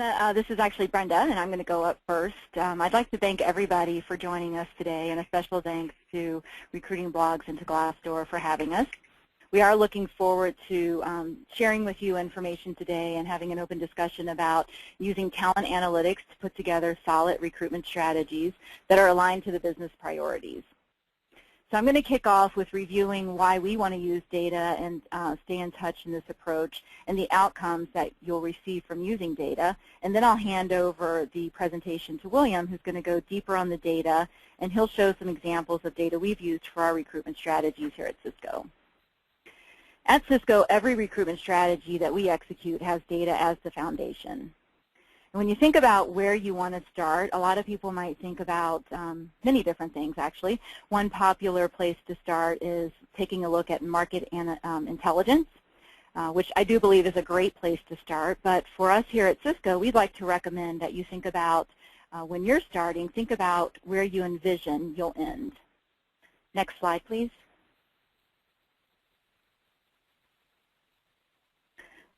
Anna, this is actually Brenda, and I'm going to go up first. I'd like to thank everybody for joining us today, and a special thanks to RecruitingBlogs and to Glassdoor for having us. We are looking forward to sharing with you information today and having an open discussion about using talent analytics to put together solid recruitment strategies that are aligned to the business priorities. So I'm going to kick off with reviewing why we want to use data and stay in touch in this approach and the outcomes that you'll receive from using data. And then I'll hand over the presentation to William, who's going to go deeper on the data, and he'll show some examples of data we've used for our recruitment strategies here at Cisco. At Cisco, every recruitment strategy that we execute has data as the foundation. And when you think about where you want to start, a lot of people might think about many different things, actually. One popular place to start is taking a look at market intelligence, which I do believe is a great place to start. But for us here at Cisco, we'd like to recommend that you think about, when you're starting, think about where you envision you'll end. Next slide, please.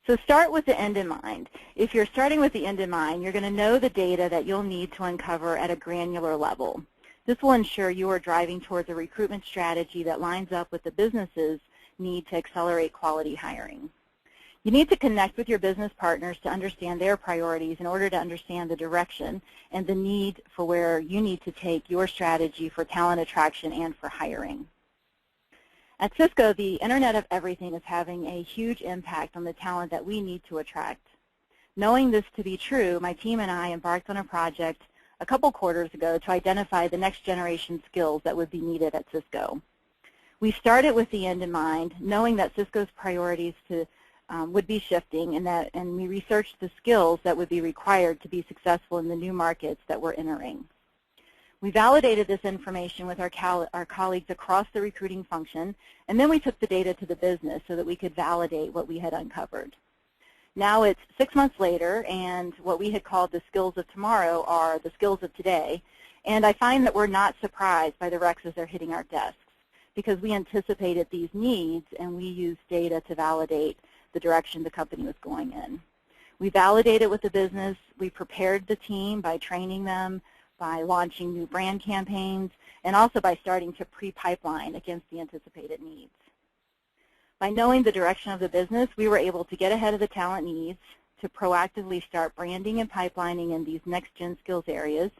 So start with the end in mind. If you're starting with the end in mind, you're going to know the data that you'll need to uncover at a granular level. This will ensure you are driving towards a recruitment strategy that lines up with the business's need to accelerate quality hiring. You need to connect with your business partners to understand their priorities in order to understand the direction and the need for where you need to take your strategy for talent attraction and for hiring. At Cisco, the Internet of Everything is having a huge impact on the talent that we need to attract. Knowing this to be true, my team and I embarked on a project a couple quarters ago to identify the next generation skills that would be needed at Cisco. We started with the end in mind, knowing that Cisco's priorities would be shifting, and we researched the skills that would be required to be successful in the new markets that we're entering. We validated this information with our colleagues across the recruiting function, and then we took the data to the business so that we could validate what we had uncovered. Now it's 6 months later, and what we had called the skills of tomorrow are the skills of today, and I find that we're not surprised by the recs as they're hitting our desks, because we anticipated these needs and we used data to validate the direction the company was going in. We validated with the business, we prepared the team by training them, by launching new brand campaigns, and also by starting to pre-pipeline against the anticipated needs. By knowing the direction of the business, we were able to get ahead of the talent needs, to proactively start branding and pipelining in these next-gen skills areas.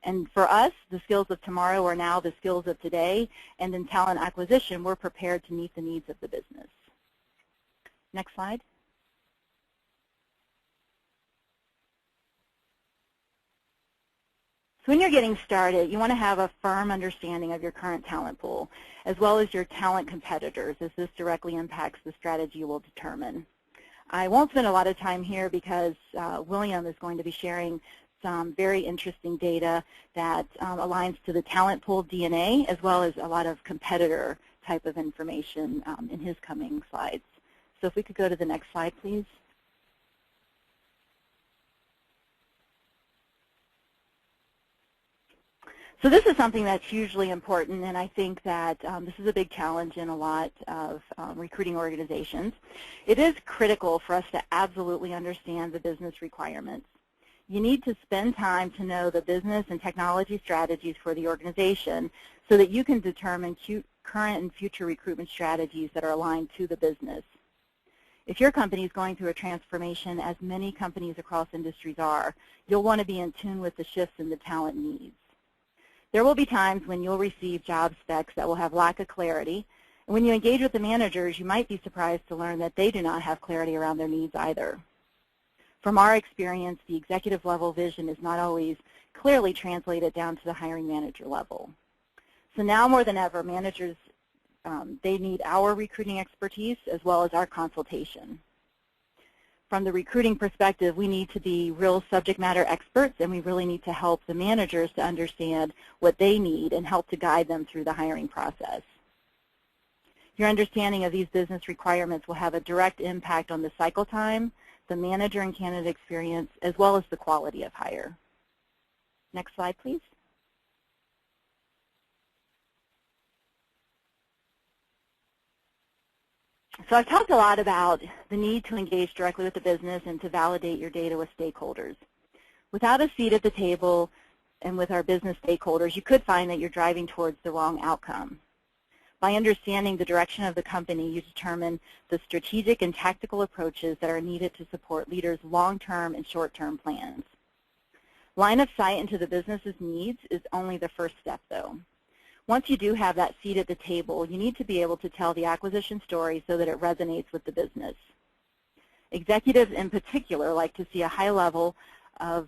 And for us, the skills of tomorrow are now the skills of today, and in talent acquisition, we're prepared to meet the needs of the business. Next slide. So when you're getting started, you want to have a firm understanding of your current talent pool, as well as your talent competitors, as this directly impacts the strategy you will determine. I won't spend a lot of time here because William is going to be sharing some very interesting data that aligns to the talent pool DNA, as well as a lot of competitor type of information in his coming slides. So if we could go to the next slide, please. So this is something that's hugely important, and I think that this is a big challenge in a lot of recruiting organizations. It is critical for us to absolutely understand the business requirements. You need to spend time to know the business and technology strategies for the organization so that you can determine current and future recruitment strategies that are aligned to the business. If your company is going through a transformation, as many companies across industries are, you'll want to be in tune with the shifts in the talent needs. There will be times when you'll receive job specs that will have lack of clarity, and when you engage with the managers, you might be surprised to learn that they do not have clarity around their needs either. From our experience, the executive level vision is not always clearly translated down to the hiring manager level. So now more than ever, managers, they need our recruiting expertise as well as our consultation. From the recruiting perspective, we need to be real subject matter experts, and we really need to help the managers to understand what they need and help to guide them through the hiring process. Your understanding of these business requirements will have a direct impact on the cycle time, the manager and candidate experience, as well as the quality of hire. Next slide, please. So I've talked a lot about the need to engage directly with the business and to validate your data with stakeholders. Without a seat at the table and with our business stakeholders, you could find that you're driving towards the wrong outcome. By understanding the direction of the company, you determine the strategic and tactical approaches that are needed to support leaders' long-term and short-term plans. Line of sight into the business's needs is only the first step, though. Once you do have that seat at the table, you need to be able to tell the acquisition story so that it resonates with the business. Executives in particular like to see a high level of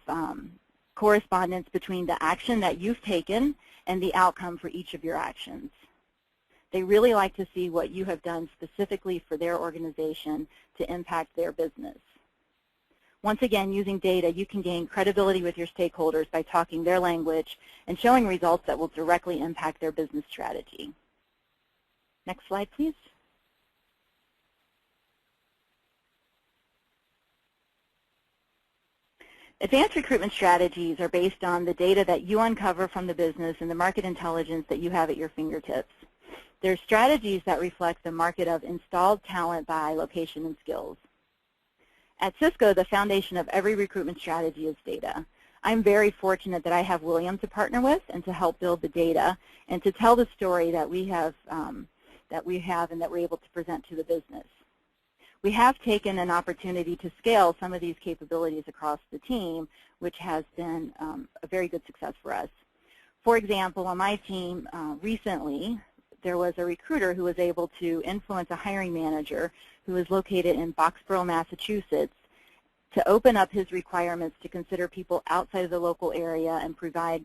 correspondence between the action that you've taken and the outcome for each of your actions. They really like to see what you have done specifically for their organization to impact their business. Once again, using data, you can gain credibility with your stakeholders by talking their language and showing results that will directly impact their business strategy. Next slide, please. Advanced recruitment strategies are based on the data that you uncover from the business and the market intelligence that you have at your fingertips. They're strategies that reflect the market of installed talent by location and skills. At Cisco, the foundation of every recruitment strategy is data. I'm very fortunate that I have William to partner with and to help build the data and to tell the story that we have and that we're able to present to the business. We have taken an opportunity to scale some of these capabilities across the team, which has been a very good success for us. For example, on my team recently, there was a recruiter who was able to influence a hiring manager who is located in Boxborough, Massachusetts, to open up his requirements to consider people outside of the local area and provide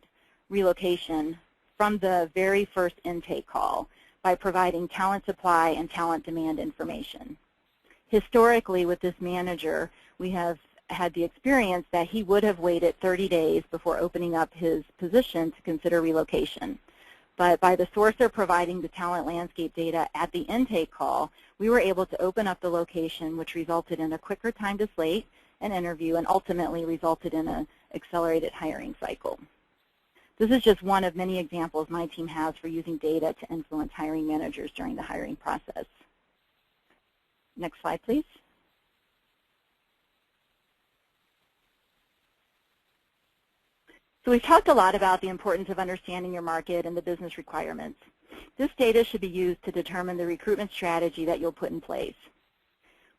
relocation from the very first intake call by providing talent supply and talent demand information. Historically, with this manager, we have had the experience that he would have waited 30 days before opening up his position to consider relocation. But by the sourcer providing the talent landscape data at the intake call, we were able to open up the location, which resulted in a quicker time to slate an interview and ultimately resulted in an accelerated hiring cycle. This is just one of many examples my team has for using data to influence hiring managers during the hiring process. Next slide, please. So we've talked a lot about the importance of understanding your market and the business requirements. This data should be used to determine the recruitment strategy that you'll put in place.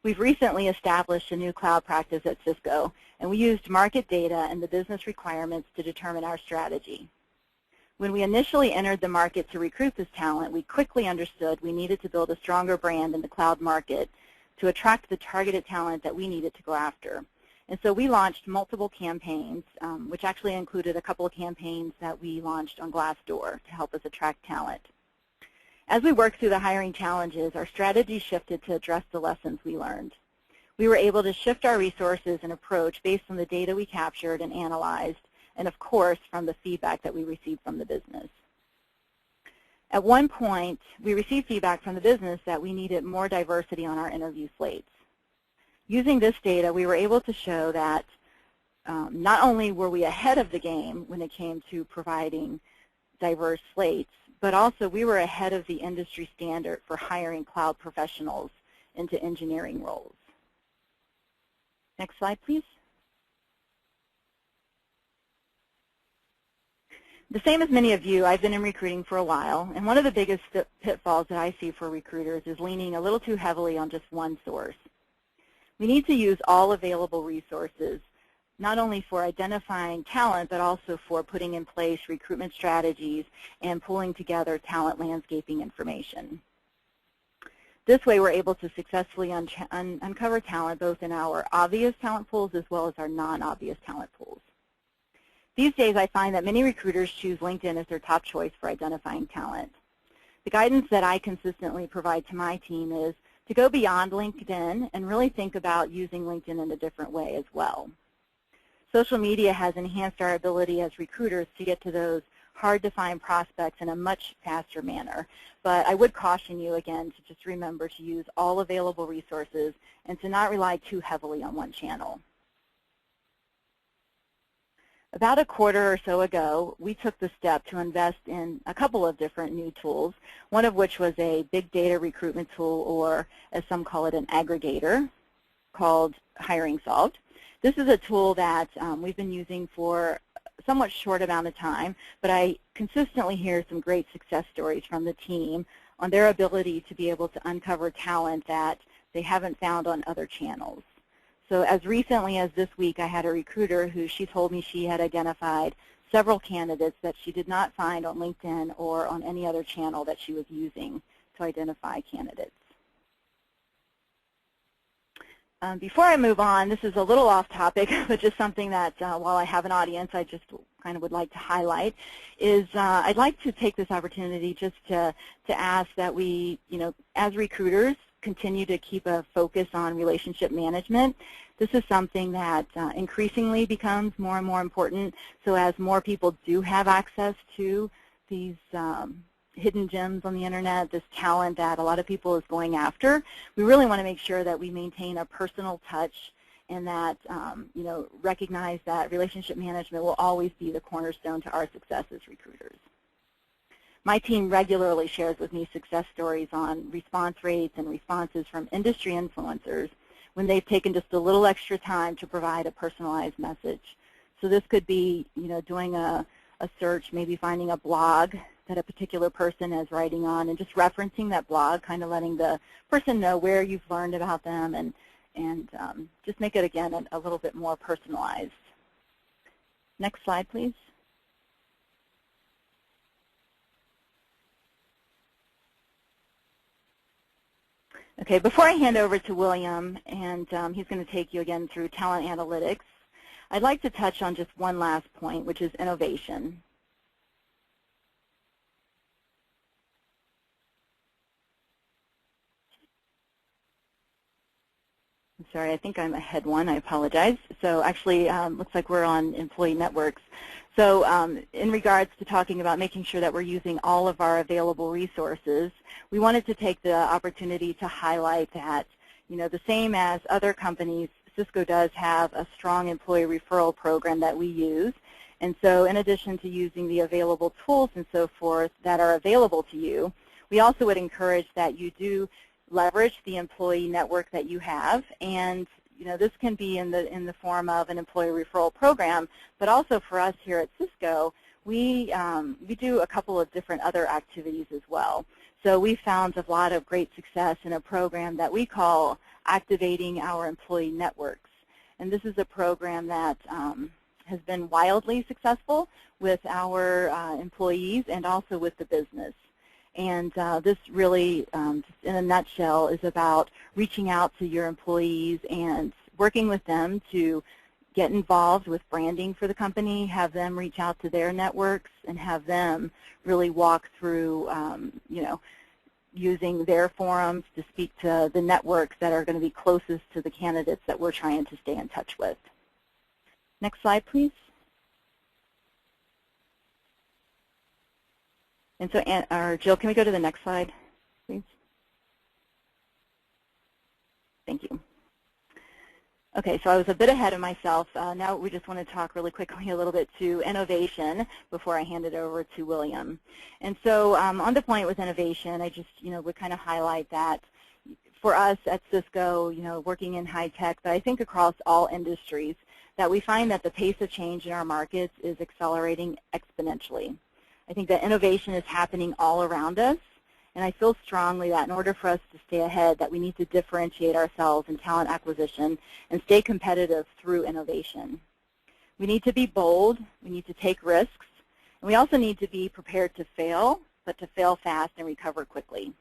We've recently established a new cloud practice at Cisco, and we used market data and the business requirements to determine our strategy. When we initially entered the market to recruit this talent, we quickly understood we needed to build a stronger brand in the cloud market to attract the targeted talent that we needed to go after. And so we launched multiple campaigns, which actually included a couple of campaigns that we launched on Glassdoor to help us attract talent. As we worked through the hiring challenges, our strategy shifted to address the lessons we learned. We were able to shift our resources and approach based on the data we captured and analyzed, and of course, from the feedback that we received from the business. At one point, we received feedback from the business that we needed more diversity on our interview slates. Using this data, we were able to show that not only were we ahead of the game when it came to providing diverse slates, but also we were ahead of the industry standard for hiring cloud professionals into engineering roles. Next slide, please. The same as many of you, I've been in recruiting for a while, and one of the biggest pitfalls that I see for recruiters is leaning a little too heavily on just one source. We need to use all available resources, not only for identifying talent, but also for putting in place recruitment strategies and pulling together talent landscaping information. This way, we're able to successfully uncover talent both in our obvious talent pools as well as our non-obvious talent pools. These days, I find that many recruiters choose LinkedIn as their top choice for identifying talent. The guidance that I consistently provide to my team is to go beyond LinkedIn and really think about using LinkedIn in a different way as well. Social media has enhanced our ability as recruiters to get to those hard-to-find prospects in a much faster manner. But I would caution you, again, to just remember to use all available resources and to not rely too heavily on one channel. About a quarter or so ago, we took the step to invest in a couple of different new tools, one of which was a big data recruitment tool, or as some call it, an aggregator, called Hiring Solved. This is a tool that we've been using for a somewhat short amount of time, but I consistently hear some great success stories from the team on their ability to be able to uncover talent that they haven't found on other channels. So as recently as this week, I had a recruiter who she told me she had identified several candidates that she did not find on LinkedIn or on any other channel that she was using to identify candidates. Before I move on, this is a little off topic, but just something that while I have an audience, I just kind of would like to highlight, is I'd like to take this opportunity just to ask that we, as recruiters, continue to keep a focus on relationship management. This is something that increasingly becomes more and more important. So as more people do have access to these hidden gems on the internet, this talent that a lot of people is going after, we really want to make sure that we maintain a personal touch and that recognize that relationship management will always be the cornerstone to our success as recruiters. My team regularly shares with me success stories on response rates and responses from industry influencers when they've taken just a little extra time to provide a personalized message. So this could be, doing a search, maybe finding a blog that a particular person is writing on and just referencing that blog, kind of letting the person know where you've learned about them and just make it, again, a little bit more personalized. Next slide, please. Okay, before I hand over to William, and he's going to take you again through talent analytics, I'd like to touch on just one last point, which is innovation. I'm sorry, I think I'm ahead one. I apologize. So actually, looks like we're on employee networks. So in regards to talking about making sure that we're using all of our available resources, we wanted to take the opportunity to highlight that, the same as other companies, Cisco does have a strong employee referral program that we use. And so in addition to using the available tools and so forth that are available to you, we also would encourage that you do leverage the employee network that you have, and this can be in the form of an employee referral program, but also for us here at Cisco, we do a couple of different other activities as well. So we found a lot of great success in a program that we call Activating Our Employee Networks, and this is a program that has been wildly successful with our employees and also with the business. And this really, just in a nutshell, is about reaching out to your employees and working with them to get involved with branding for the company, have them reach out to their networks, and have them really walk through, using their forums to speak to the networks that are going to be closest to the candidates that we're trying to stay in touch with. Next slide, please. And so, Jill, can we go to the next slide, please? Thank you. Okay, so I was a bit ahead of myself. Now we just want to talk really quickly a little bit to innovation before I hand it over to William. And so on the point with innovation, I just would kind of highlight that for us at Cisco, working in high tech, but I think across all industries, that we find that the pace of change in our markets is accelerating exponentially. I think that innovation is happening all around us, and I feel strongly that in order for us to stay ahead, that we need to differentiate ourselves in talent acquisition and stay competitive through innovation. We need to be bold, we need to take risks, and we also need to be prepared to fail, but to fail fast and recover quickly.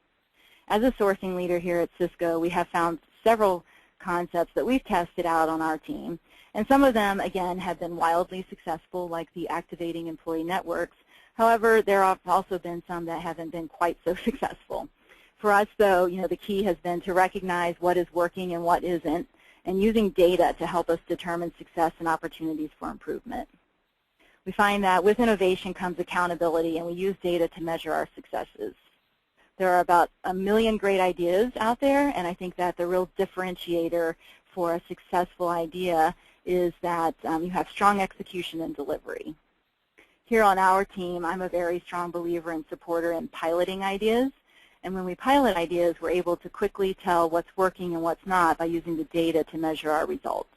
As a sourcing leader here at Cisco, we have found several concepts that we've tested out on our team, and some of them, again, have been wildly successful, like the activating employee networks. However, there have also been some that haven't been quite so successful. For us, though, the key has been to recognize what is working and what isn't, and using data to help us determine success and opportunities for improvement. We find that with innovation comes accountability, and we use data to measure our successes. There are about 1 million great ideas out there, and I think that the real differentiator for a successful idea is that you have strong execution and delivery. Here on our team, I'm a very strong believer and supporter in piloting ideas. And when we pilot ideas, we're able to quickly tell what's working and what's not by using the data to measure our results.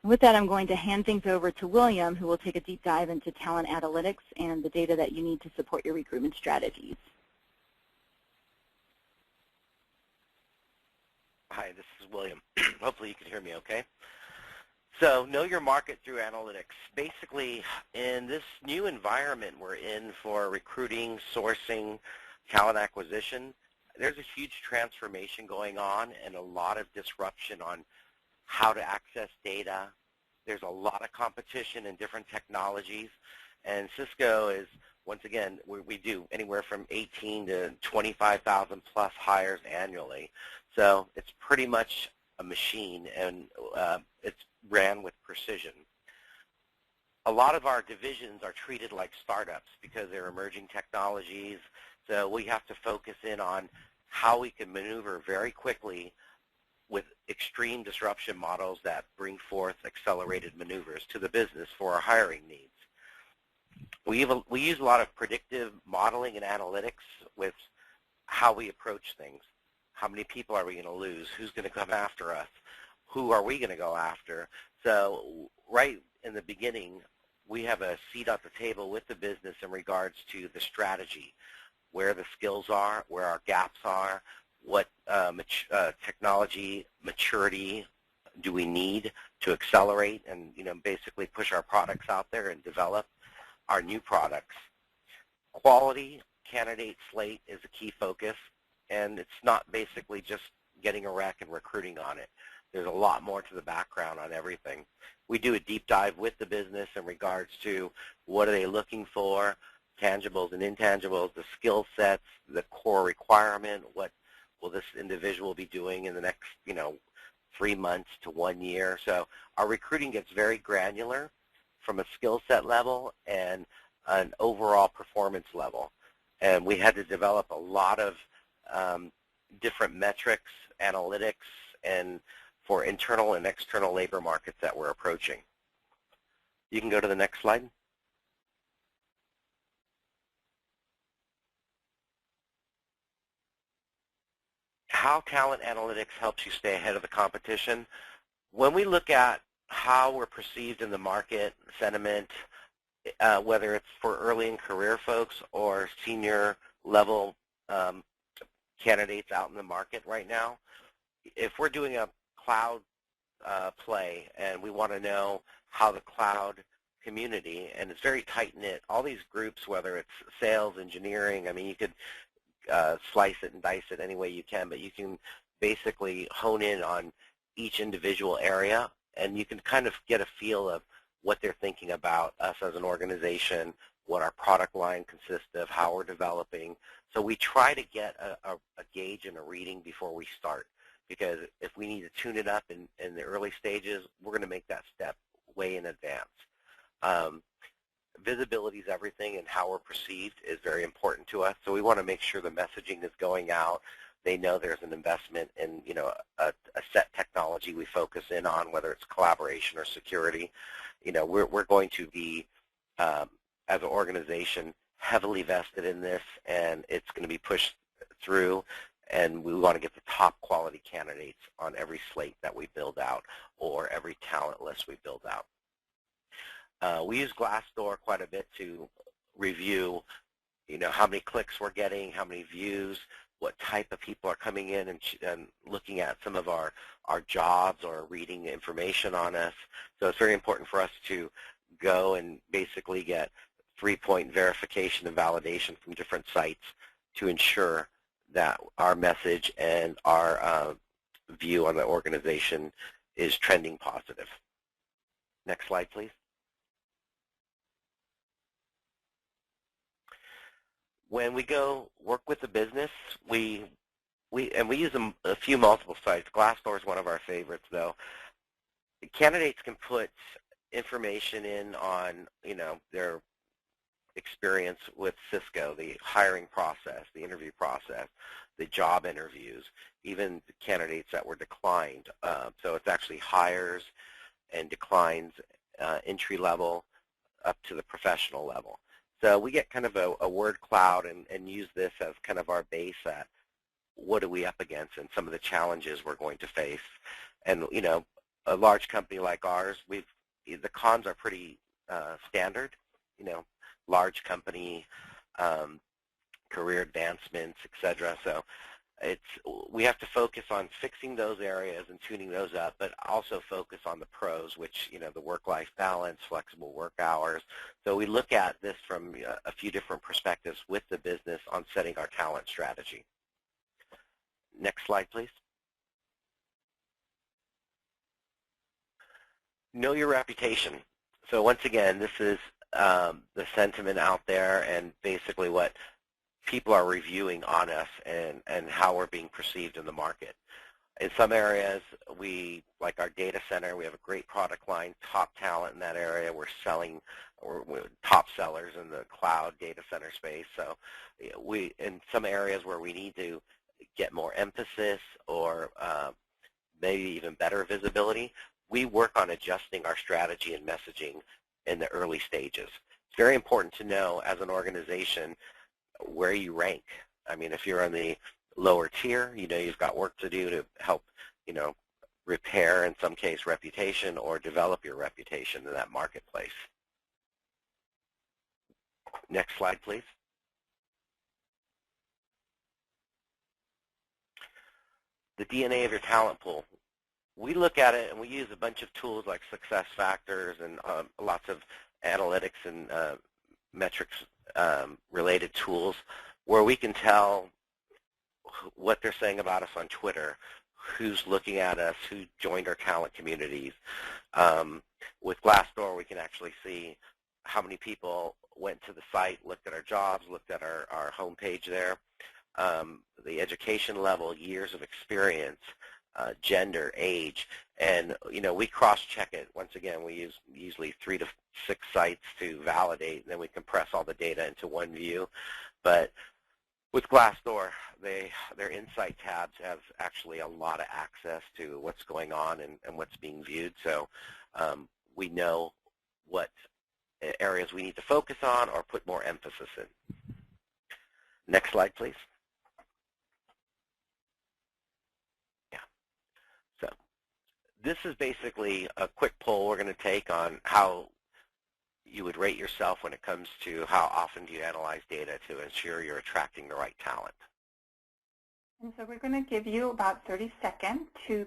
And with that, I'm going to hand things over to William, who will take a deep dive into talent analytics and the data that you need to support your recruitment strategies. Hi, this is William. Hopefully you can hear me okay. So know your market through analytics. Basically, in this new environment we're in for recruiting, sourcing, talent acquisition, there's a huge transformation going on and a lot of disruption on how to access data. There's a lot of competition in different technologies, and Cisco is, once again, we do anywhere from 18 to 25,000 plus hires annually. So it's pretty much a machine, and it's ran with precision. A lot of our divisions are treated like startups because they're emerging technologies, so we have to focus in on how we can maneuver very quickly with extreme disruption models that bring forth accelerated maneuvers to the business for our hiring needs. We use a lot of predictive modeling and analytics with how we approach things. How many people are we going to lose? Who's going to come after us? Who are we going to go after? So right in the beginning, we have a seat at the table with the business in regards to the strategy, where the skills are, where our gaps are, what technology maturity do we need to accelerate and basically push our products out there and develop our new products. Quality candidate slate is a key focus, and it's not basically just getting a rec and recruiting on it. There's a lot more to the background on everything. We do a deep dive with the business in regards to what are they looking for, tangibles and intangibles, the skill sets, the core requirement, what will this individual be doing in the next 3 months to 1 year. So our recruiting gets very granular from a skill set level and an overall performance level. And we had to develop a lot of different metrics, analytics, and for internal and external labor markets that we're approaching. You can go to the next slide. How talent analytics helps you stay ahead of the competition. When we look at how we're perceived in the market, sentiment, whether it's for early in career folks or senior level candidates out in the market right now, if we're doing a cloud play and we want to know how the cloud community, and it's very tight-knit, all these groups, whether it's sales, engineering, I mean, you could slice it and dice it any way you can, but you can basically hone in on each individual area, and you can kind of get a feel of what they're thinking about us as an organization, what our product line consists of, how we're developing. So we try to get a gauge and a reading before we start, because if we need to tune it up in the early stages, we're going to make that step way in advance. Visibility is everything, and how we're perceived is very important to us. So we want to make sure the messaging is going out. They know there's an investment in a set technology we focus in on, whether it's collaboration or security. We're going to be, as an organization, heavily vested in this, and it's going to be pushed through, and we want to get the top quality candidates on every slate that we build out or every talent list we build out. We use Glassdoor quite a bit to review, how many clicks we're getting, how many views, what type of people are coming in and looking at some of our jobs or reading information on us. So it's very important for us to go and basically get 3-point verification and validation from different sites to ensure that our message and our view on the organization is trending positive. Next slide, please. When we go work with the business, we use a few multiple sites. Glassdoor is one of our favorites, though. Candidates can put information in on, their experience with Cisco, the hiring process, the interview process, the job interviews, even the candidates that were declined. So it's actually hires, and declines, entry level up to the professional level. So we get kind of a word cloud and use this as kind of our base at what are we up against and some of the challenges we're going to face. And, you know, a large company like ours, the cons are pretty standard, you know, large company, career advancements, etc. So we have to focus on fixing those areas and tuning those up, but also focus on the pros, which, you know, the work-life balance, flexible work hours. So we look at this from a few different perspectives with the business on setting our talent strategy. Next slide, please. Know your reputation. So once again, this is the sentiment out there and basically what people are reviewing on us and how we're being perceived in the market. In some areas, like our data center, we have a great product line, top talent in that area. We're top sellers in the cloud data center space. So in some areas where we need to get more emphasis or maybe even better visibility, we work on adjusting our strategy and messaging in the early stages. It's very important to know as an organization where you rank. I mean, if you're on the lower tier, you know, you've got work to do to help, you know, repair, in some case, reputation or develop your reputation in that marketplace. Next slide, please. The DNA of your talent pool. We look at it and we use a bunch of tools like success factors and lots of analytics and metrics related tools where we can tell what they're saying about us on Twitter, who's looking at us, who joined our talent communities. With Glassdoor, we can actually see how many people went to the site, looked at our jobs, looked at our homepage there, the education level, years of experience, gender, age, and, you know, we cross-check it. Once again, we use usually 3 to 6 sites to validate, and then we compress all the data into one view. But with Glassdoor, their Insight tabs have actually a lot of access to what's going on and what's being viewed. So we know what areas we need to focus on or put more emphasis in. Next slide, please. Yeah. So this is basically a quick poll we're going to take on how you would rate yourself when it comes to how often do you analyze data to ensure you're attracting the right talent. And so we're going to give you about 30 seconds to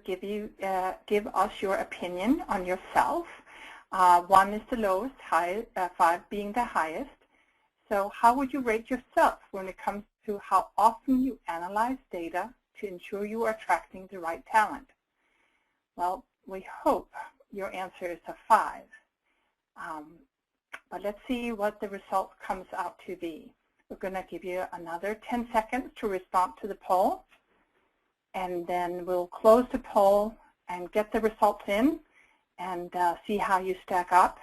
give us your opinion on yourself. 1 is the lowest, 5 being the highest. So how would you rate yourself when it comes to how often you analyze data to ensure you are attracting the right talent? Well, we hope your answer is a 5. But let's see what the result comes out to be. We're going to give you another 10 seconds to respond to the poll, and then we'll close the poll and get the results in and see how you stack up.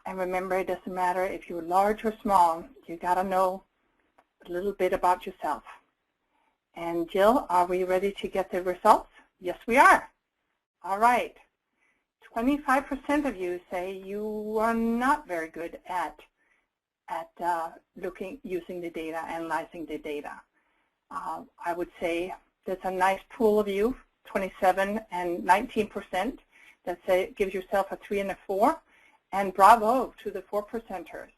And remember, it doesn't matter if you're large or small, you got to know a little bit about yourself. And Jill, are we ready to get the results? Yes, we are. All right. 25% of you say you are not very good at using the data, analyzing the data. I would say there's a nice pool of you, 27 and 19%, that say gives yourself a 3 and a 4, and bravo to the 4%ers.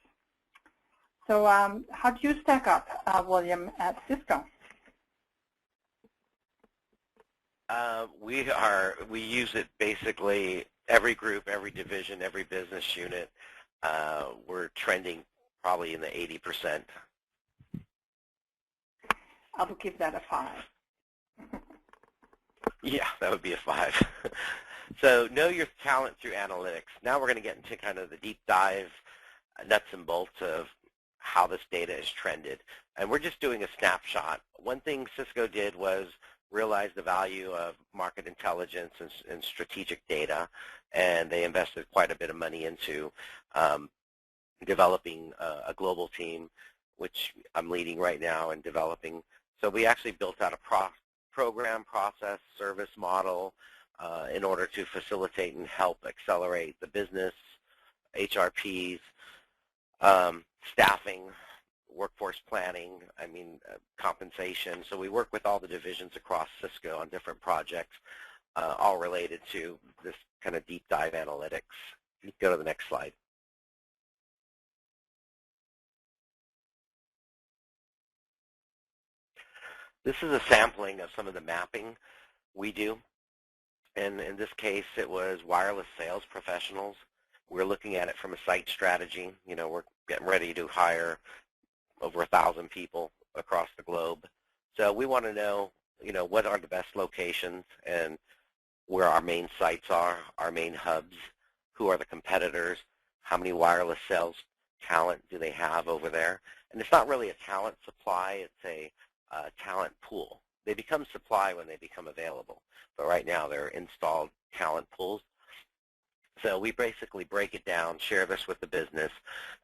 So how do you stack up, William, at Cisco? We use it basically every group, every division, every business unit. We're trending probably in the 80%. I will give that a 5. Yeah, that would be a 5. So know your talent through analytics. Now we're going to get into kind of the deep dive, nuts and bolts of how this data is trended. And we're just doing a snapshot. One thing Cisco did was realize the value of market intelligence and strategic data, and they invested quite a bit of money into developing a global team, which I'm leading right now and developing. So we actually built out a program, process, service model, in order to facilitate and help accelerate the business, HRPs, staffing, workforce planning, compensation. So we work with all the divisions across Cisco on different projects, all related to this kind of deep dive analytics. You can go to the next slide. This is a sampling of some of the mapping we do. And in this case, it was wireless sales professionals. We're looking at it from a site strategy. We're getting ready to hire over 1,000 people across the globe. So we want to know, what are the best locations and where our main sites are, our main hubs, who are the competitors, how many wireless sales talent do they have over there. And it's not really a talent supply, it's a talent pool. They become supply when they become available, but right now they're installed talent pools. So we basically break it down, share this with the business.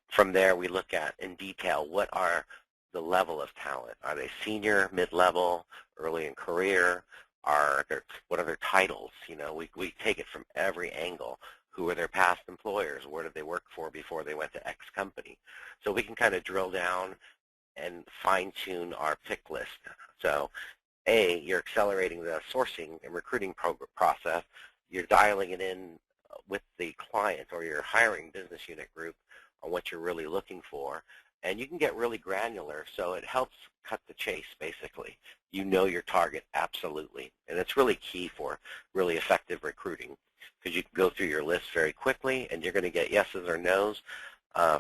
From there, we look at in detail what are the level of talent. Are they senior, mid-level, early in career? What are their titles? We take it from every angle. Who are their past employers? Where did they work for before they went to X company? So we can kind of drill down and fine-tune our pick list. So you're accelerating the sourcing and recruiting process. You're dialing it in with the client or your hiring business unit group on what you're really looking for. And you can get really granular, so it helps cut the chase, basically. You know your target, absolutely. And it's really key for really effective recruiting, because you can go through your list very quickly, and you're going to get yeses or nos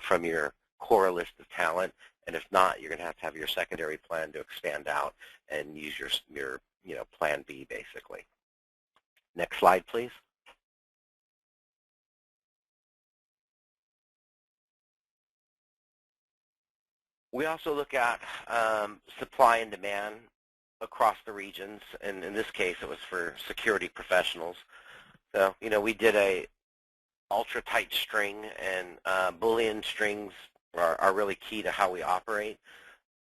from your core list of talent. And if not, you're going to have your secondary plan to expand out and use your plan B, basically. Next slide, please. We also look at supply and demand across the regions, and in this case, it was for security professionals. So, we did a ultra-tight string, and Boolean strings are really key to how we operate.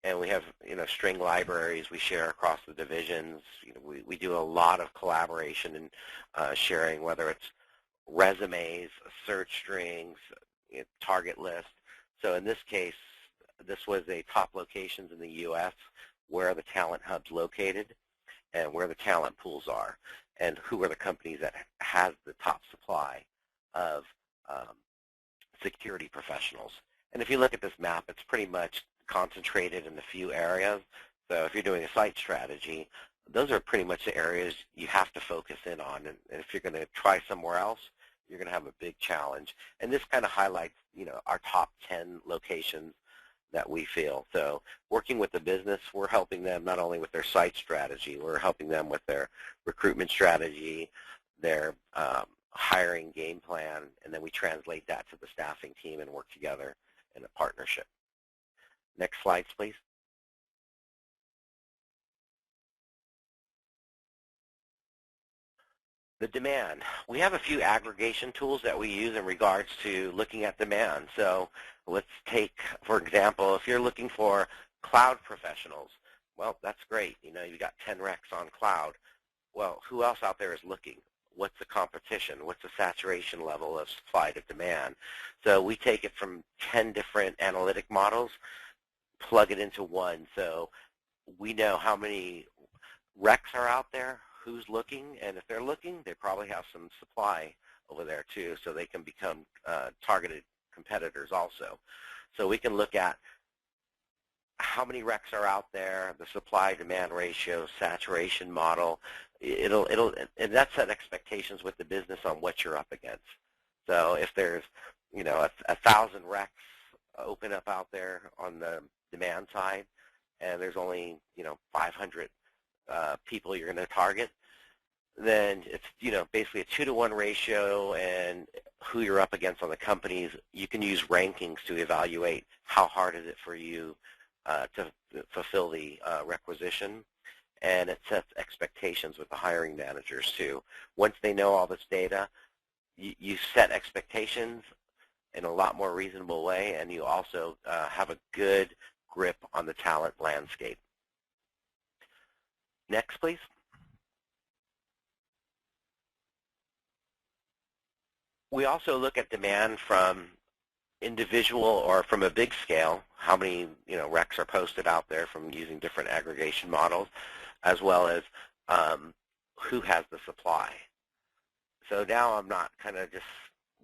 And we have, string libraries we share across the divisions. We do a lot of collaboration and sharing, whether it's resumes, search strings, target list. So in this case, this was a top locations in the U.S. where are the talent hubs located and where the talent pools are, and who are the companies that has the top supply of security professionals. And if you look at this map, it's pretty much concentrated in a few areas. So if you're doing a site strategy, those are pretty much the areas you have to focus in on. And if you're going to try somewhere else, you're going to have a big challenge. And this kind of highlights, our top 10 locations that we feel. So working with the business, we're helping them not only with their site strategy, we're helping them with their recruitment strategy, their hiring game plan, and then we translate that to the staffing team and work together in a partnership. Next slides, please. The demand. We have a few aggregation tools that we use in regards to looking at demand. So let's take, for example, if you're looking for cloud professionals, well, that's great. You got 10 recs on cloud. Well, who else out there is looking? What's the competition? What's the saturation level of supply to demand? So we take it from 10 different analytic models, plug it into one. So we know how many recs are out there, who's looking, and if they're looking, they probably have some supply over there too, so they can become targeted competitors also. So we can look at how many recs are out there, the supply-demand ratio, saturation model. And that set expectations with the business on what you're up against. So if there's, 1,000 recs open up out there on the demand side, and there's only, 500 people you're going to target, then it's, basically a 2-to-1 ratio, and who you're up against on the companies. You can use rankings to evaluate how hard is it for you to fulfill the requisition, and it sets expectations with the hiring managers too. Once they know all this data, you set expectations in a lot more reasonable way, and you also have a good grip on the talent landscape. Next, please. We also look at demand from individual or from a big scale, how many recs are posted out there from using different aggregation models, as well as who has the supply. So now I'm not kind of just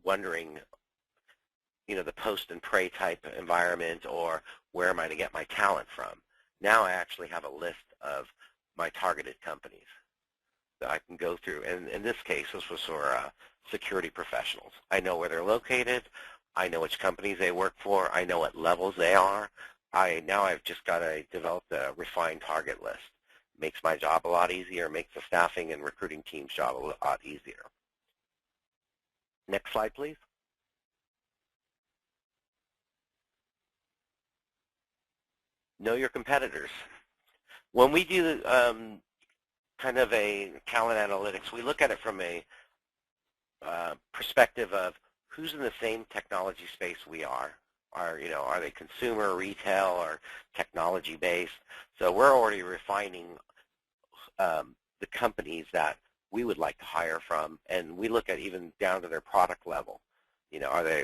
wondering, the post and pray type environment or where am I to get my talent from. Now I actually have a list of my targeted companies that I can go through. And in this case, this was for security professionals. I know where they're located. I know which companies they work for. I know what levels they are. Now I've just got to develop a refined target list. Makes my job a lot easier, makes the staffing and recruiting team's job a lot easier. Next slide, please. Know your competitors. When we do kind of a talent analytics, we look at it from a perspective of who's in the same technology space we are. Are they consumer, retail, or technology-based? So we're already refining the companies that we would like to hire from, and we look at even down to their product level.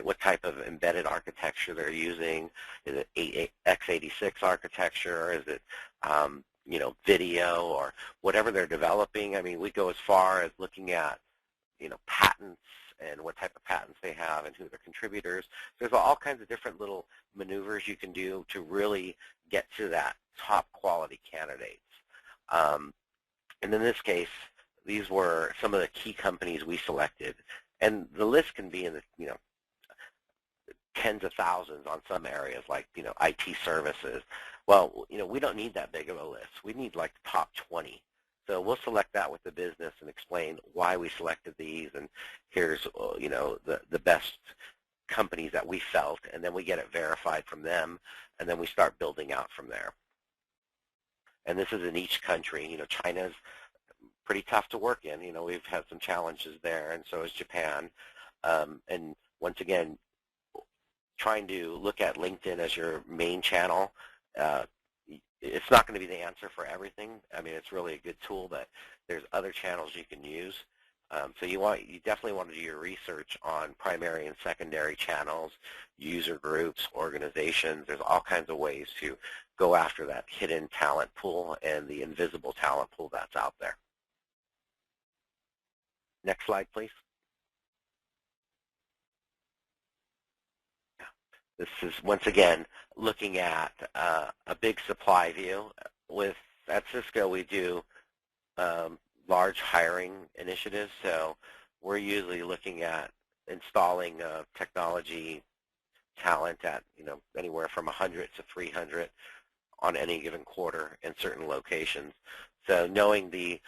What type of embedded architecture they're using? Is it x86 architecture? Or is it video or whatever they're developing? I mean, we go as far as looking at patents and what type of patents they have and who their contributors. There's all kinds of different little maneuvers you can do to really get to that top quality candidates. And in this case, these were some of the key companies we selected. And the list can be in the tens of thousands on some areas, like IT services. Well, we don't need that big of a list. We need like the top 20. So we'll select that with the business and explain why we selected these, and here's the best companies that we felt, and then we get it verified from them, and then we start building out from there. And this is in each country. China's pretty tough to work in. We've had some challenges there, and so is Japan. And once again, trying to look at LinkedIn as your main channel, it's not going to be the answer for everything. I mean, it's really a good tool, but there's other channels you can use. So you definitely want to do your research on primary and secondary channels, user groups, organizations. There's all kinds of ways to go after that hidden talent pool and the invisible talent pool that's out there. Next slide, please. This is, once again, looking at a big supply view. At Cisco, we do large hiring initiatives, so we're usually looking at installing technology talent at anywhere from 100 to 300 on any given quarter in certain locations. So knowing the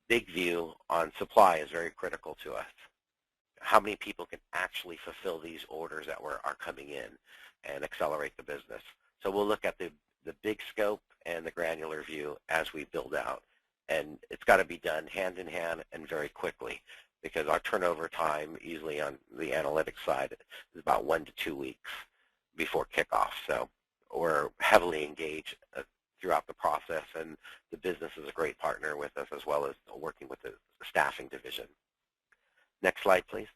big view on supply is very critical to us. How many people can actually fulfill these orders that are coming in and accelerate the business? So we'll look at the big scope and the granular view as we build out. And it's got to be done hand in hand and very quickly, because our turnover time usually on the analytics side is about 1 to 2 weeks before kickoff. So we're heavily engaged throughout the process, and the business is a great partner with us, as well as working with the staffing division. Next slide, please.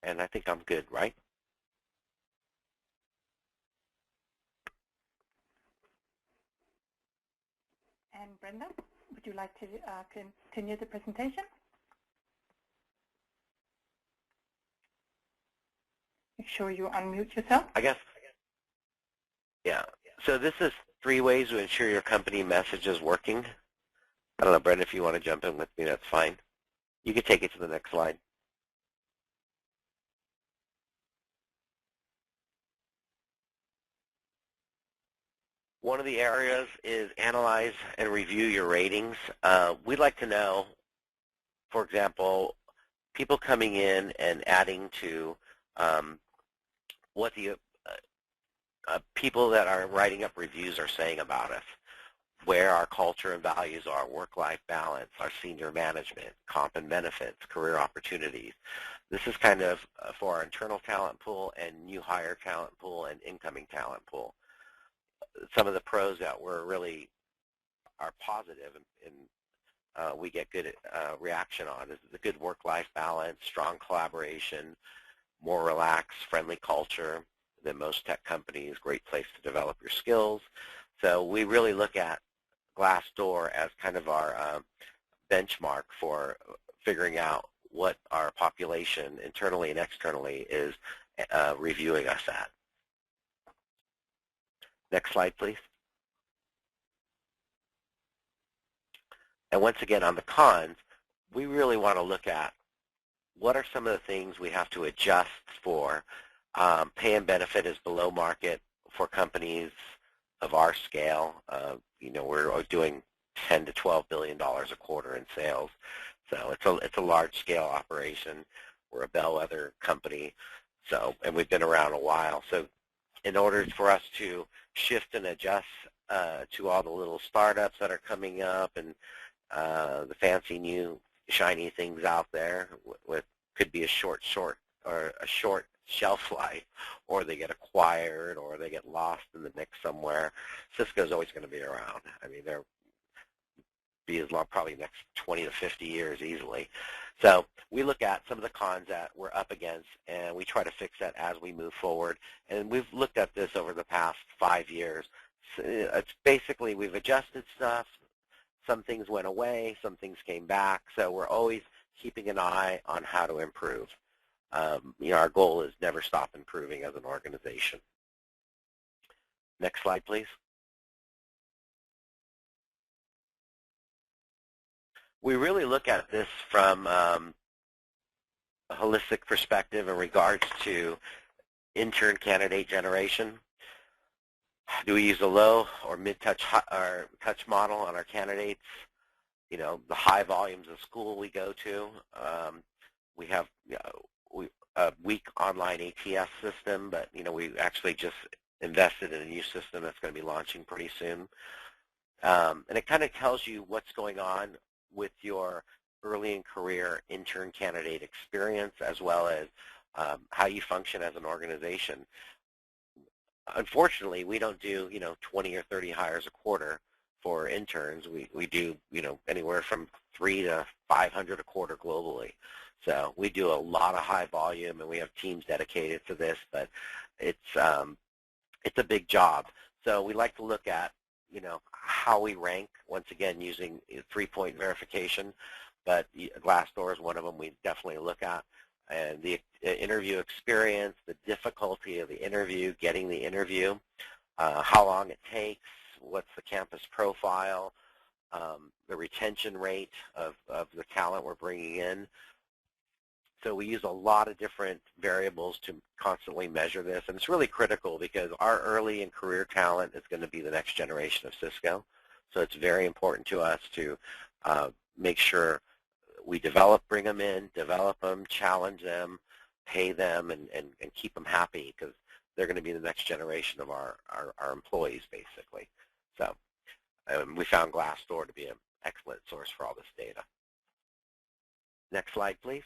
And I think I'm good, right? And Brenda, would you like to continue the presentation? Make sure you unmute yourself. I guess, yeah. So this is 3 ways to ensure your company message is working. I don't know, Brenda, if you want to jump in with me, that's fine. You can take it to the next slide. One of the areas is analyze and review your ratings. We'd like to know, for example, people coming in and adding to what the people that are writing up reviews are saying about us, where our culture and values are, work-life balance, our senior management, comp and benefits, career opportunities. This is kind of for our internal talent pool and new hire talent pool and incoming talent pool. Some of the pros that we're really are positive and we get good reaction on is the good work-life balance, strong collaboration, more relaxed, friendly culture than most tech companies, great place to develop your skills. So we really look at Glassdoor as kind of our benchmark for figuring out what our population internally and externally is reviewing us at. Next slide, please. And once again, on the cons, we really want to look at what are some of the things we have to adjust for. Pay and benefit is below market for companies of our scale. We're doing $10 to $12 billion a quarter in sales. So it's a large-scale operation. We're a bellwether company, and we've been around a while. So in order for us to shift and adjust to all the little startups that are coming up and the fancy new shiny things out there, with could be a short shelf life, or they get acquired, or they get lost in the mix somewhere, Cisco's always going to be around. I mean, they're be as long, probably next 20 to 50 years easily. So we look at some of the cons that we're up against, and we try to fix that as we move forward. And we've looked at this over the past 5 years. So it's basically we've adjusted stuff. Some things went away, some things came back. So we're always keeping an eye on how to improve. Our goal is never stop improving as an organization. Next slide, please. We really look at this from a holistic perspective in regards to intern candidate generation. Do we use a low or mid-touch or touch model on our candidates? The high volumes of school we go to. We have a weak online ATS system, but we actually just invested in a new system that's going to be launching pretty soon. And it kind of tells you what's going on with your early in career intern candidate experience, as well as how you function as an organization. Unfortunately, we don't do 20 or 30 hires a quarter for interns. We do anywhere from 3 to 500 a quarter globally. So we do a lot of high volume, and we have teams dedicated to this, but it's a big job. So we like to look at how we rank, once again using 3-point verification, but Glassdoor is one of them we definitely look at. And the interview experience, the difficulty of the interview, getting the interview, how long it takes, what's the campus profile, the retention rate of the talent we're bringing in. So we use a lot of different variables to constantly measure this, and it's really critical because our early and career talent is going to be the next generation of Cisco. So it's very important to us to make sure we bring them in, develop them, challenge them, pay them, and keep them happy, because they're going to be the next generation of our employees, basically. So we found Glassdoor to be an excellent source for all this data. Next slide, please.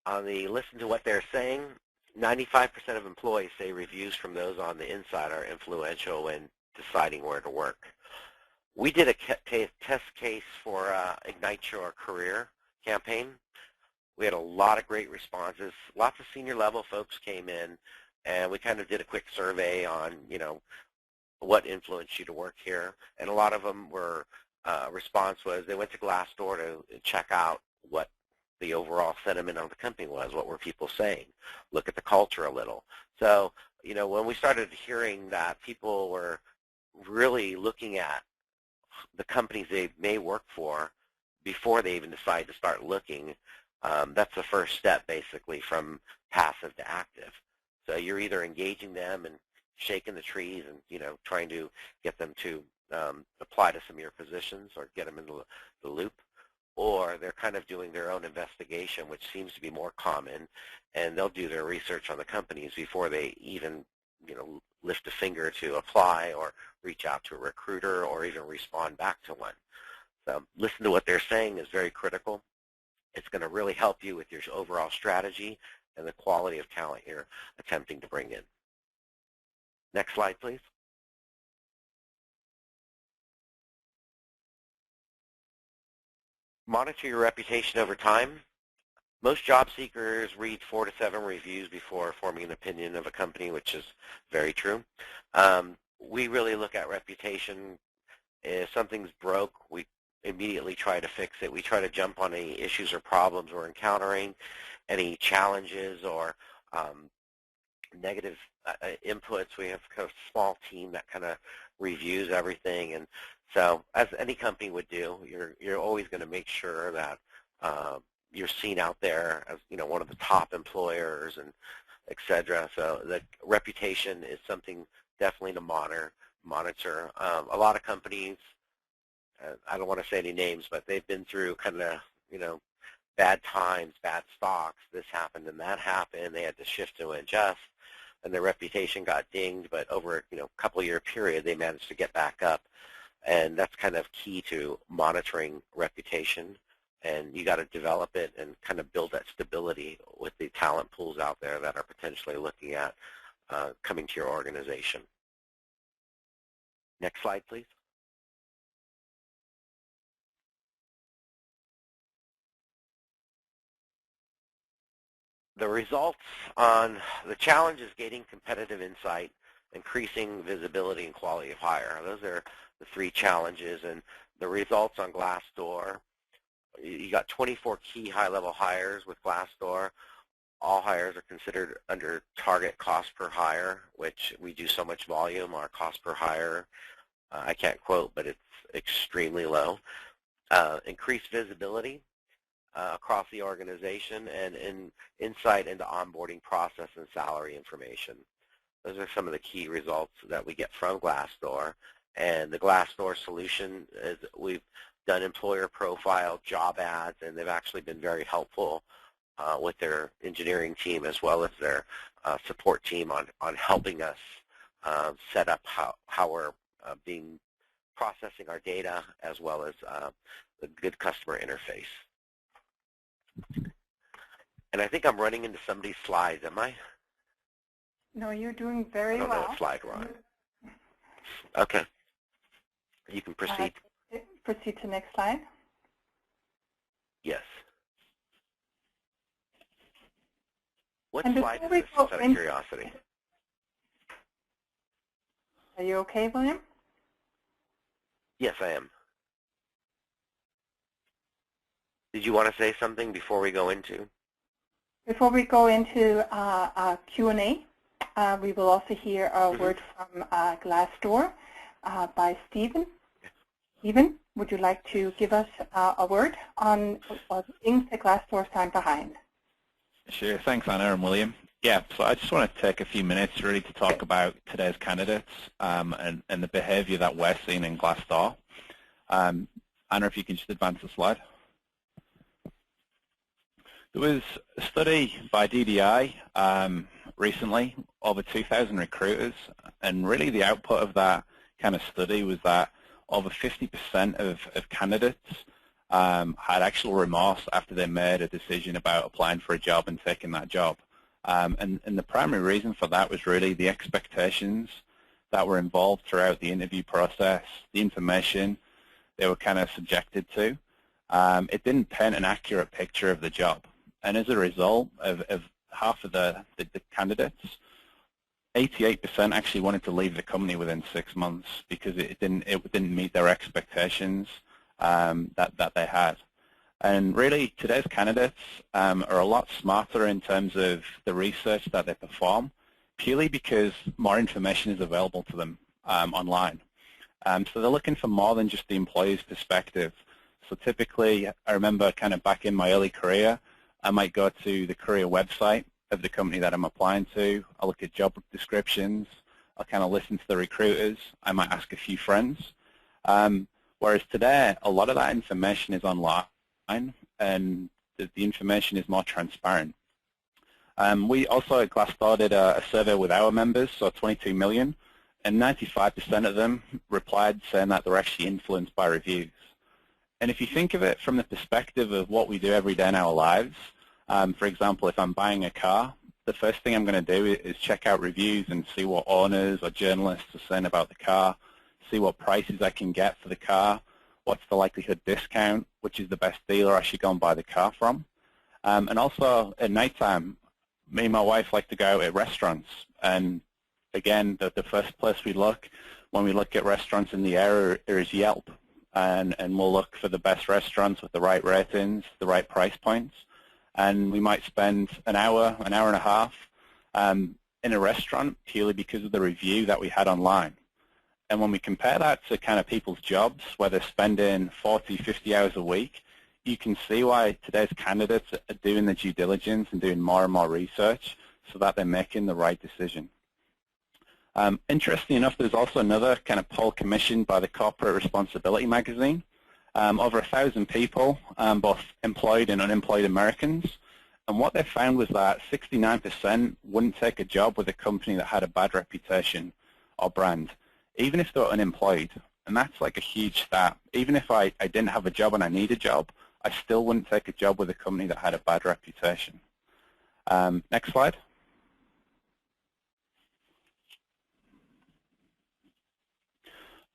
On the listen to what they're saying, 95% of employees say reviews from those on the inside are influential when deciding where to work. We did a test case for Ignite Your Career campaign. We had a lot of great responses. Lots of senior level folks came in, and we kind of did a quick survey on, what influenced you to work here. And a lot of them were, response was they went to Glassdoor to check out what the overall sentiment of the company was, what were people saying, look at the culture a little. So, when we started hearing that people were really looking at the companies they may work for before they even decide to start looking, that's the first step, basically, from passive to active. So you're either engaging them and shaking the trees and, trying to get them to apply to some of your positions or get them into the loop, or they're kind of doing their own investigation, which seems to be more common, and they'll do their research on the companies before they even, lift a finger to apply or reach out to a recruiter or even respond back to one. So listen to what they're saying is very critical. It's going to really help you with your overall strategy and the quality of talent you're attempting to bring in. Next slide, please. Monitor your reputation over time. Most job seekers read 4 to 7 reviews before forming an opinion of a company, which is very true. We really look at reputation. If something's broke, we immediately try to fix it. We try to jump on any issues or problems we're encountering, any challenges or negative inputs. We have kind of a small team that kind of reviews everything, and so as any company would do, you're always going to make sure that you're seen out there as one of the top employers and etc. So the reputation is something definitely to monitor. A lot of companies, I don't want to say any names, but they've been through kind of bad times, bad stocks. This happened and that happened. They had to shift to adjust, and their reputation got dinged. But over a couple year period, they managed to get back up, and that's kind of key to monitoring reputation. And you got to develop it and kind of build that stability with the talent pools out there that are potentially looking at coming to your organization. Next slide, please. The results on the challenge is gaining competitive insight, increasing visibility and quality of hire. Those are the 3 challenges, and the results on Glassdoor. You got 24 key high-level hires with Glassdoor. All hires are considered under target cost per hire, which we do so much volume. Our cost per hire, I can't quote, but it's extremely low. Increased visibility across the organization, and insight into onboarding process and salary information. Those are some of the key results that we get from Glassdoor. And the Glassdoor solution is we've done employer profile, job ads, and they've actually been very helpful with their engineering team as well as their support team on helping us set up how we're processing our data as well as the good customer interface. And I think I'm running into somebody's slides, am I? No, you're doing very well. I don't know what slide we're on. Okay. You can proceed. Proceed to next slide. Yes. What And slide is this, out of curiosity? Are you okay, William? Yes, I am. Did you want to say something before we go into? Before we go into Q&A, we will also hear a word from Glassdoor by Stephen. Stephen, would you like to give us a word on things that Glassdoor stand behind? Sure. Thanks, Anna and William. Yeah, so I just want to take a few minutes really to talk about today's candidates and the behavior that we're seeing in Glassdoor. Anna, if you can just advance the slide. There was a study by DDI recently, over 2,000 recruiters, and really the output of that kind of study was that over 50% of candidates had actual remorse after they made a decision about applying for a job and taking that job. And the primary reason for that was really the expectations that were involved throughout the interview process, the information they were kind of subjected to. It didn't paint an accurate picture of the job. And as a result of half of the candidates, 88% actually wanted to leave the company within 6 months because it didn't meet their expectations that they had. And really, today's candidates are a lot smarter in terms of the research that they perform, purely because more information is available to them online. So they're looking for more than just the employee's perspective. So typically, I remember kind of back in my early career, I might go to the career website of the company that I'm applying to. I'll look at job descriptions. I'll kind of listen to the recruiters. I might ask a few friends. Whereas today, a lot of that information is online, and the information is more transparent. We also at Glassdoor did a survey with our members, so 22 million, and 95% of them replied saying that they're actually influenced by reviews. And if you think of it from the perspective of what we do every day in our lives, for example, if I'm buying a car, the first thing I'm going to do is check out reviews and see what owners or journalists are saying about the car, see what prices I can get for the car, what's the likelihood discount, which is the best dealer I should go and buy the car from. And also at nighttime, me and my wife like to go out at restaurants. And again, the first place we look when we look at restaurants in the area is Yelp. And we'll look for the best restaurants with the right ratings, the right price points. And we might spend an hour and a half in a restaurant purely because of the review that we had online. And when we compare that to kind of people's jobs, where they're spending 40, 50 hours a week, you can see why today's candidates are doing the due diligence and doing more and more research so that they're making the right decision. Interesting enough, there's also another kind of poll commissioned by the Corporate Responsibility magazine. Over 1,000 people, both employed and unemployed Americans. And what they found was that 69% wouldn't take a job with a company that had a bad reputation or brand, even if they were unemployed. And that's like a huge stat. Even if I didn't have a job and I need a job, I still wouldn't take a job with a company that had a bad reputation. Next slide.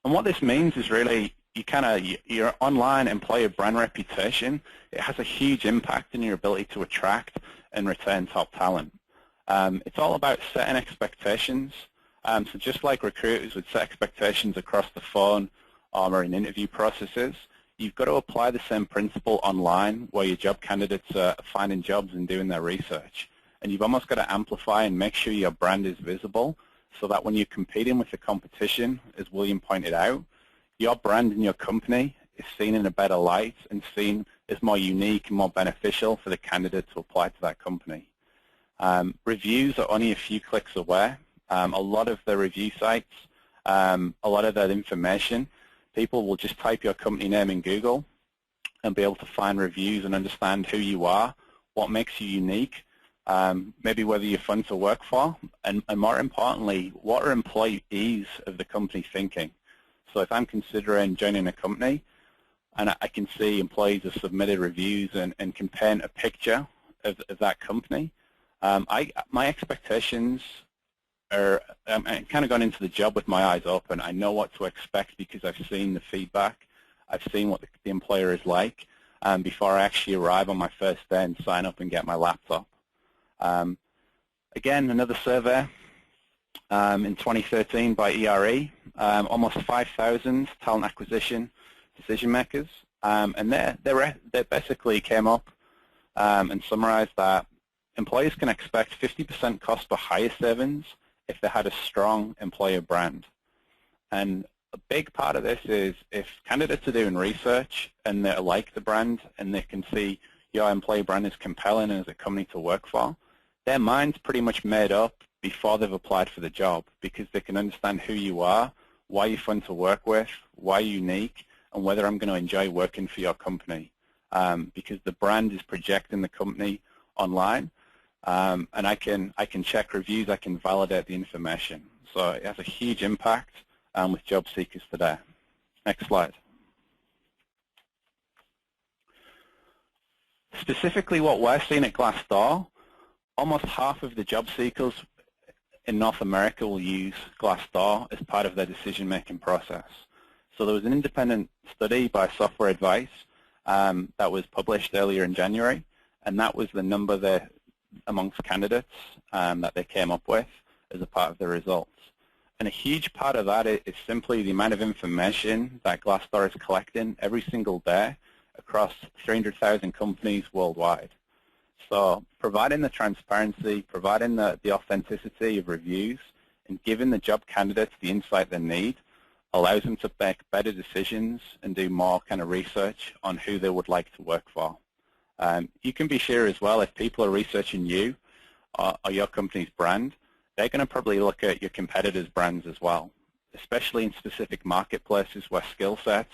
And what this means is really your online employer brand reputation, it has a huge impact in your ability to attract and retain top talent. It's all about setting expectations. So just like recruiters would set expectations across the phone or in interview processes, you've got to apply the same principle online where your job candidates are finding jobs and doing their research. And you've almost got to amplify and make sure your brand is visible so that when you're competing with the competition, as William pointed out, your brand and your company is seen in a better light and seen as more unique and more beneficial for the candidate to apply to that company. Reviews are only a few clicks away. A lot of the review sites, a lot of that information, people will just type your company name in Google and be able to find reviews and understand who you are, what makes you unique, maybe whether you're fun to work for, and more importantly, what are employees of the company thinking? So if I'm considering joining a company and I can see employees have submitted reviews and can paint a picture of that company, my expectations are, I'm kind of gone into the job with my eyes open. I know what to expect because I've seen the feedback. I've seen what the employer is like before I actually arrive on my first day and sign up and get my laptop. Again, another survey in 2013 by ERE, almost 5,000 talent acquisition decision makers, and they basically came up and summarized that employers can expect 50% cost per hire savings if they had a strong employer brand. And a big part of this is if candidates are doing research and they like the brand and they can see your employer brand is compelling and is a company to work for, their mind's pretty much made up before they've applied for the job because they can understand who you are, why you're fun to work with, why you're unique, and whether I'm going to enjoy working for your company. Because the brand is projecting the company online, and I can check reviews, I can validate the information. So it has a huge impact with job seekers today. Next slide. Specifically what we're seeing at Glassdoor, almost half of the job seekers in North America will use Glassdoor as part of their decision-making process. So there was an independent study by Software Advice that was published earlier in January, and that was the number there amongst candidates that they came up with as a part of the results. And a huge part of that is simply the amount of information that Glassdoor is collecting every single day across 300,000 companies worldwide. So providing the transparency, providing the authenticity of reviews, and giving the job candidates the insight they need allows them to make better decisions and do more kind of research on who they would like to work for. You can be sure as well if people are researching you or your company's brand, they're going to probably look at your competitors' brands as well, especially in specific marketplaces where skill sets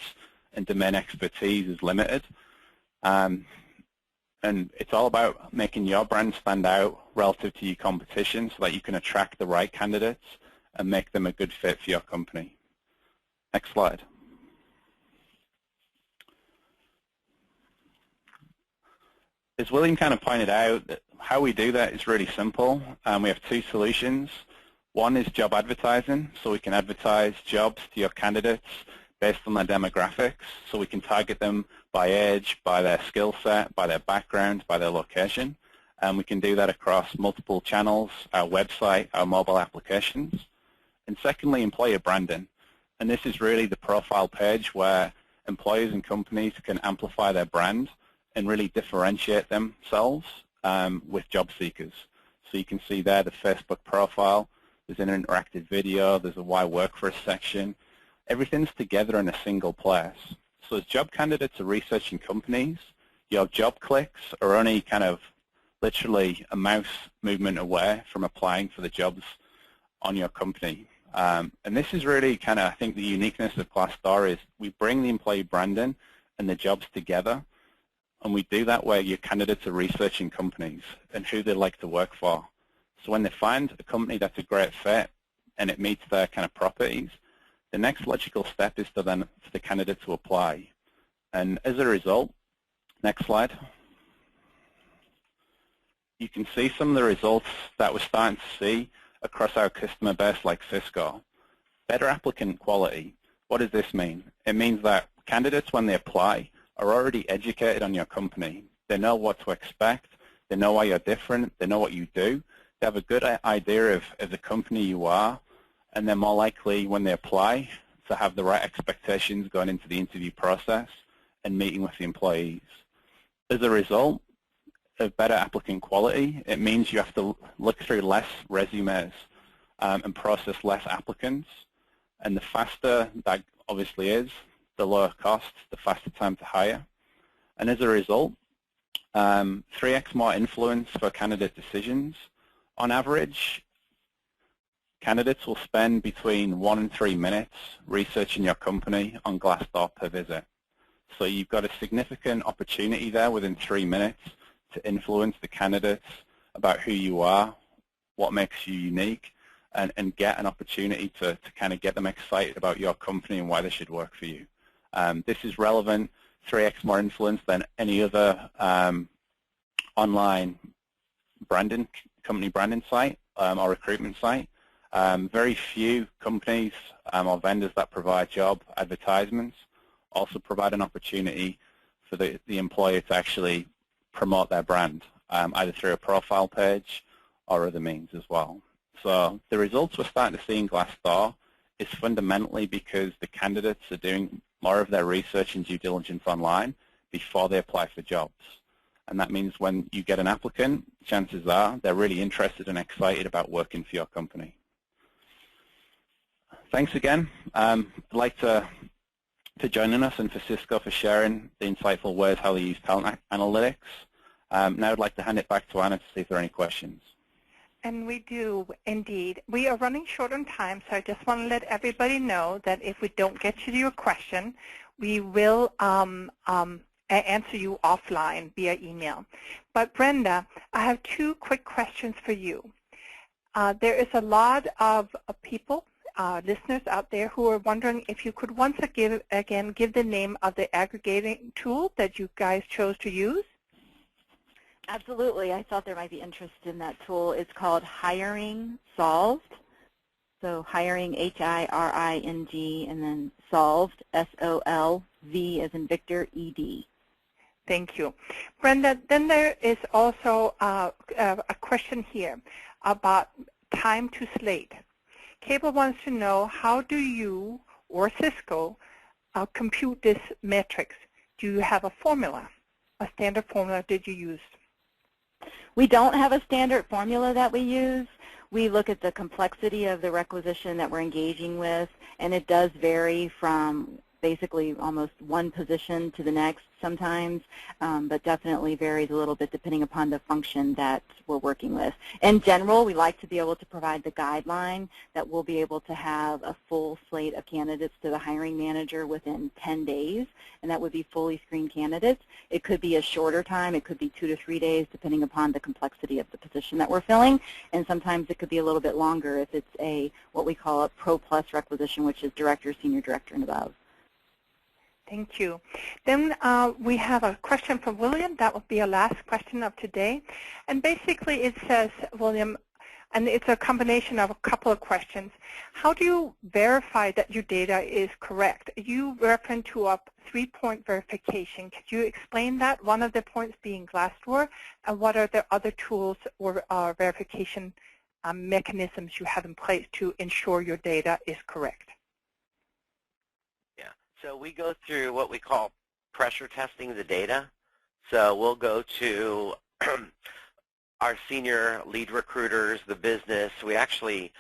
and domain expertise is limited. And it's all about making your brand stand out relative to your competition so that you can attract the right candidates and make them a good fit for your company. Next slide. As William kind of pointed out, how we do that is really simple. We have two solutions. One is job advertising, so we can advertise jobs to your candidates based on their demographics, so we can target them by age, by their skill set, by their background, by their location. And we can do that across multiple channels, our website, our mobile applications. And secondly, employer branding. And this is really the profile page where employers and companies can amplify their brand and really differentiate themselves with job seekers. So you can see there the Facebook profile. There's an interactive video. There's a why work for us section. Everything's together in a single place. So as job candidates are researching companies, your job clicks are only kind of literally a mouse movement away from applying for the jobs on your company. And this is really kind of, I think, the uniqueness of Glassdoor is we bring the employee branding and the jobs together, and we do that where your candidates are researching companies and who they'd like to work for. So when they find a company that's a great fit and it meets their kind of properties, the next logical step is for the candidate to apply. And as a result, next slide, you can see some of the results that we're starting to see across our customer base like Cisco. Better applicant quality. What does this mean? It means that candidates, when they apply, are already educated on your company. They know what to expect. They know why you're different. They know what you do. They have a good idea of the company you are, and they're more likely, when they apply, to have the right expectations going into the interview process and meeting with the employees. As a result of better applicant quality, it means you have to look through less resumes and process less applicants. And the faster that obviously is, the lower cost, the faster time to hire. And as a result, 3x more influence for candidate decisions. On average, candidates will spend between 1 and 3 minutes researching your company on Glassdoor per visit. So you've got a significant opportunity there within 3 minutes to influence the candidates about who you are, what makes you unique, and get an opportunity to kind of get them excited about your company and why they should work for you. This is relevant, 3x more influence than any other online branding, company branding site or recruitment site. Very few companies or vendors that provide job advertisements also provide an opportunity for the employer to actually promote their brand, either through a profile page or other means as well. So the results we're starting to see in Glassdoor is fundamentally because the candidates are doing more of their research and due diligence online before they apply for jobs. And that means when you get an applicant, chances are they're really interested and excited about working for your company. Thanks again. I'd like to joining us and for Cisco for sharing the insightful ways how they use talent analytics. Now I'd like to hand it back to Anna to see if there are any questions. And we do, indeed. We are running short on time, so I just want to let everybody know that if we don't get to your question, we will answer you offline via email. But Brenda, I have 2 quick questions for you. There is a lot of people, listeners out there who are wondering if you could once again give the name of the aggregating tool that you guys chose to use. Absolutely. I thought there might be interest in that tool. It's called Hiring Solved. So hiring, H-I-R-I-N-G, and then solved, S-O-L-V as in Victor, E-D. Thank you. Brenda, then there is also a question here about time to slate. Cable wants to know, how do you or Cisco compute this metrics? Do you have a formula, a standard formula did you use? We don't have a standard formula that we use. We look at the complexity of the requisition that we're engaging with, and it does vary from basically almost one position to the next sometimes, but definitely varies a little bit depending upon the function that we're working with. In general, we like to be able to provide the guideline that we'll be able to have a full slate of candidates to the hiring manager within 10 days, and that would be fully screened candidates. It could be a shorter time. It could be 2 to 3 days depending upon the complexity of the position that we're filling, and sometimes it could be a little bit longer if it's a what we call a Pro Plus requisition, which is director, senior director, and above. Thank you. Then we have a question from William. That will be our last question of today. And basically it says, William, and it's a combination of a couple of questions. How do you verify that your data is correct? You referred to a 3-point verification. Could you explain that? One of the points being Glassdoor, and what are the other tools or verification mechanisms you have in place to ensure your data is correct? Yeah, so we go through what we call pressure testing the data. So we'll go to our senior lead recruiters, the business. We actually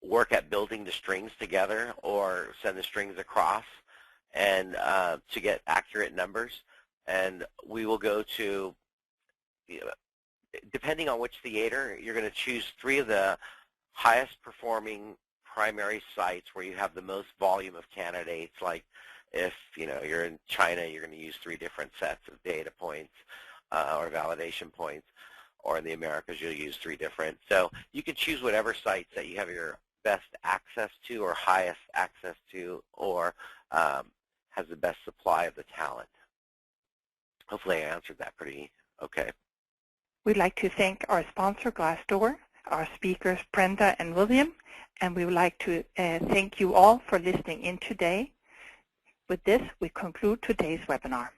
work at building the strings together or send the strings across and to get accurate numbers. And we will go to, depending on which theater, you're going to choose 3 of the highest performing primary sites where you have the most volume of candidates. Like if you're in China, you're going to use 3 different sets of data points or validation points. Or in the Americas, you'll use 3 different. So you can choose whatever sites that you have your best access to or highest access to or has the best supply of the talent. Hopefully I answered that pretty okay. We'd like to thank our sponsor, Glassdoor, our speakers, Brenda and William, and we would like to thank you all for listening in today. With this, we conclude today's webinar.